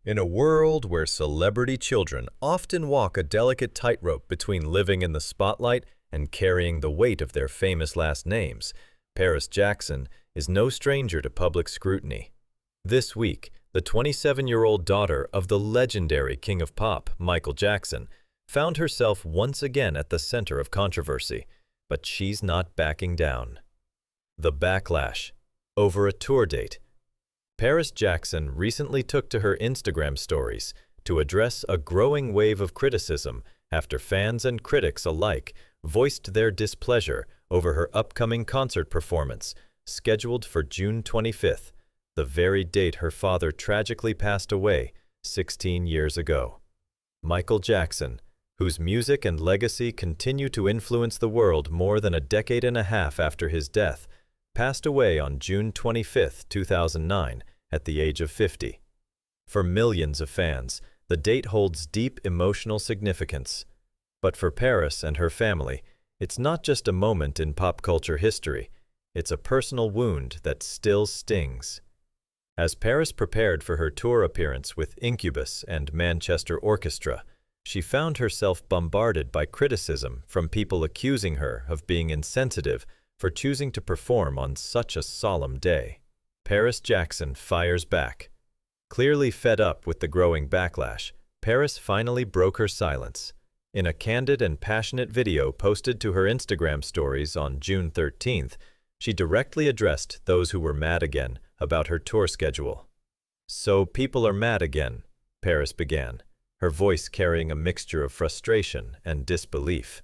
In a world where celebrity children often walk a delicate tightrope between living in the spotlight and carrying the weight of their famous last names, Paris Jackson is no stranger to public scrutiny. This week, the 27-year-old daughter of the legendary King of Pop, Michael Jackson, found herself once again at the center of controversy, but she's not backing down. The backlash over a tour date. Paris Jackson recently took to her Instagram stories to address a growing wave of criticism after fans and critics alike voiced their displeasure over her upcoming concert performance, scheduled for June 25th, the very date her father tragically passed away 16 years ago. Michael Jackson, whose music and legacy continue to influence the world more than a decade and a half after his death, passed away on June 25, 2009, at the age of 50. For millions of fans, the date holds deep emotional significance. But for Paris and her family, it's not just a moment in pop culture history, it's a personal wound that still stings. As Paris prepared for her tour appearance with Incubus and Manchester Orchestra, she found herself bombarded by criticism from people accusing her of being insensitive for choosing to perform on such a solemn day. Paris Jackson fires back. Clearly fed up with the growing backlash, Paris finally broke her silence. In a candid and passionate video posted to her Instagram stories on June 13th, she directly addressed those who were mad again about her tour schedule. "So people are mad again," Paris began, her voice carrying a mixture of frustration and disbelief.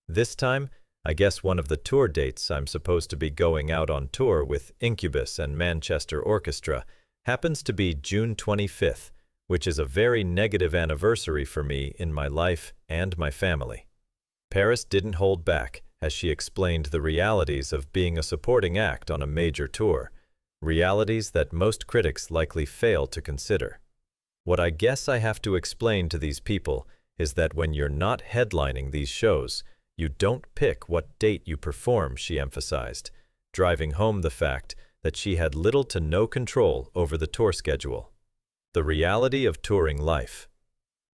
"This time, I guess one of the tour dates I'm supposed to be going out on tour with Incubus and Manchester Orchestra happens to be June 25th, which is a very negative anniversary for me in my life and my family." Paris didn't hold back as she explained the realities of being a supporting act on a major tour, realities that most critics likely fail to consider. "What I guess I have to explain to these people is that when you're not headlining these shows, you don't pick what date you perform," she emphasized, driving home the fact that she had little to no control over the tour schedule. The reality of touring life.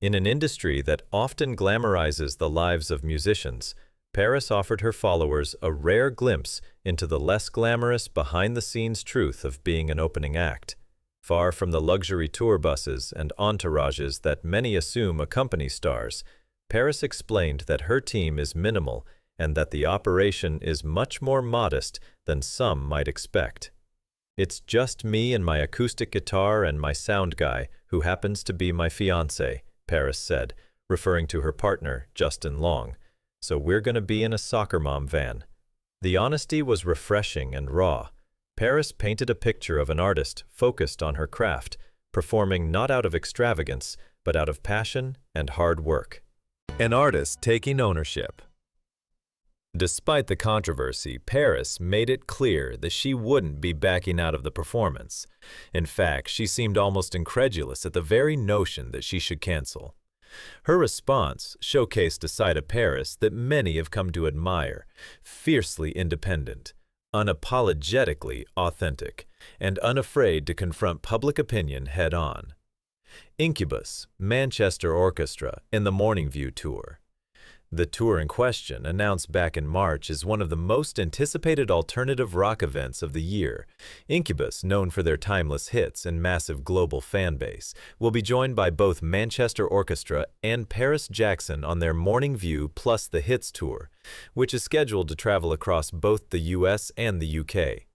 In an industry that often glamorizes the lives of musicians, Paris offered her followers a rare glimpse into the less glamorous behind-the-scenes truth of being an opening act. Far from the luxury tour buses and entourages that many assume accompany stars, Paris explained that her team is minimal and that the operation is much more modest than some might expect. "It's just me and my acoustic guitar and my sound guy, who happens to be my fiancé," Paris said, referring to her partner, Justin Long. "So we're going to be in a soccer mom van." The honesty was refreshing and raw. Paris painted a picture of an artist focused on her craft, performing not out of extravagance, but out of passion and hard work. An artist taking ownership. Despite the controversy, Paris made it clear that she wouldn't be backing out of the performance. In fact, she seemed almost incredulous at the very notion that she should cancel. Her response showcased a side of Paris that many have come to admire: fiercely independent, unapologetically authentic, and unafraid to confront public opinion head-on. Incubus, Manchester Orchestra, in the Morning View Tour. The tour in question, announced back in March, is one of the most anticipated alternative rock events of the year. Incubus, known for their timeless hits and massive global fan base, will be joined by both Manchester Orchestra and Paris Jackson on their Morning View Plus the Hits tour, which is scheduled to travel across both the US and the UK.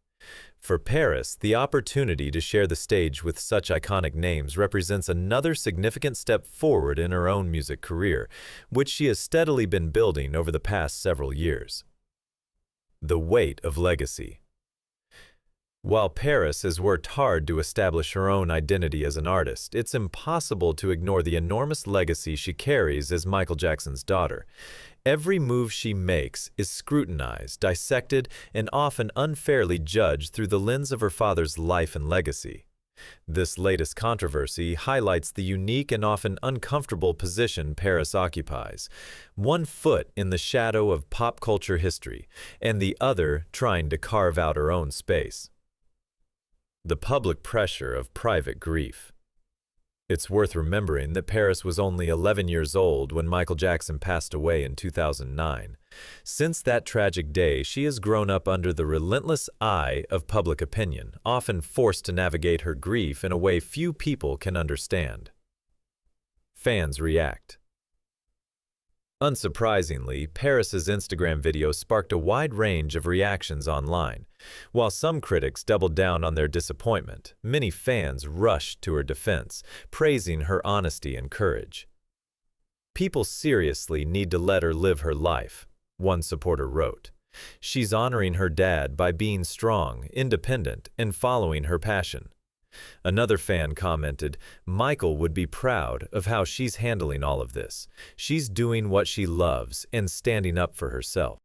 For Paris, the opportunity to share the stage with such iconic names represents another significant step forward in her own music career, which she has steadily been building over the past several years. The weight of legacy. While Paris has worked hard to establish her own identity as an artist, it's impossible to ignore the enormous legacy she carries as Michael Jackson's daughter. Every move she makes is scrutinized, dissected, and often unfairly judged through the lens of her father's life and legacy. This latest controversy highlights the unique and often uncomfortable position Paris occupies, one foot in the shadow of pop culture history, and the other trying to carve out her own space. The public pressure of private grief. It's worth remembering that Paris was only 11 years old when Michael Jackson passed away in 2009. Since that tragic day, she has grown up under the relentless eye of public opinion, often forced to navigate her grief in a way few people can understand. Fans react. Unsurprisingly, Paris's Instagram video sparked a wide range of reactions online. While some critics doubled down on their disappointment, many fans rushed to her defense, praising her honesty and courage. "People seriously need to let her live her life," one supporter wrote. "She's honoring her dad by being strong, independent, and following her passion." Another fan commented, "Michael would be proud of how she's handling all of this. She's doing what she loves and standing up for herself."